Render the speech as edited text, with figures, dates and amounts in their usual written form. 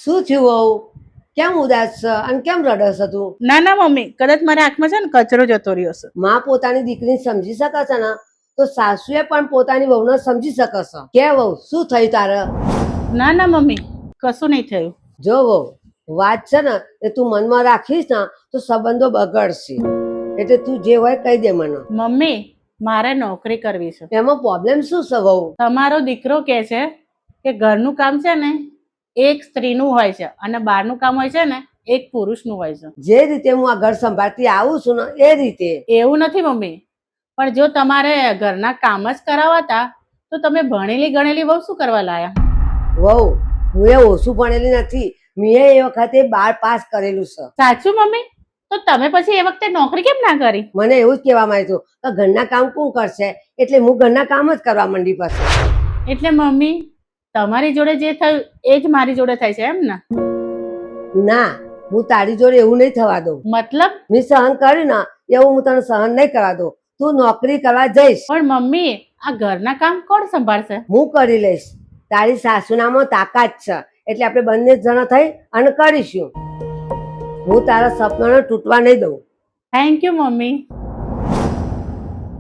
શું થયું વહુ? કેમ ઉદાસ છે અને કેમ રડસ તું? ના ના મમ્મી, કદાચ મારા આંખમાં છે ને કચરો જતો રહ્યો છે. માં પોતાની દીકરીને સમજી શકે છે ને, તો સાસુએ પણ પોતાની વહુને સમજી શકે છે. કે વહુ શું થયું તારે? ના ના મમ્મી, કશું નહીં થયું. જો વહુ, વાત છે ને એ તું મનમાં રાખીશ ને તો સંબંધો બગડશે. એટલે તું જે હોય કહી દે મને. મમ્મી, મારે નોકરી કરવી છે. એમાં પ્રોબ્લેમ શું છે વહુ? તમારો દીકરો કહે છે કે ઘરનું કામ છે ને એક સ્ત્રીનું હોય છે અને બહારનું કામ હોય છે ને એક પુરુષનું હોય છે. જે રીતે હું આ ઘર સંભાળતી આવું છું ને એ રીતે. એવું નથી મમ્મી, પણ જો તમારે ઘરના કામ જ કરાવતા તો તમે ભણેલી ગણેલી વહુ શું કરવા લાયા? વહુ, હું એ ઓછું ભણેલી નથી. મેં એ વખતે 12 પાસ કરેલું છે. સાચું મમ્મી? તો તમે પછી એ વખતે નોકરી કેમ ના કરી? મને એવું જ કહેવામાં આવ્યું કે ઘરના કામ કોણ કરશે, એટલે હું ઘરના કામ જ કરવા માંડી પછી. એટલે મમ્મી, તમારી જોડે જે થયું એ જ મારી જોડે થાય છે એમ ને? ના, હું તારી જોડે એવું નહીં થવા દઉં. મતલબ? મેં સહન કર્યું ને એવું હું તને સહન નહીં કરવા દઉં. તું નોકરી કરવા જઈશ, પણ મમ્મી, આ ઘરના કામ કોણ સંભાળશે? હું કરી લઈશ. તારી સાસુનામાં તાકાત છે, એટલે આપણે બંને જણા થઈ અને કરીશું. હું તારા સપનાને તૂટવા નહીં દઉં. Thank you mummy.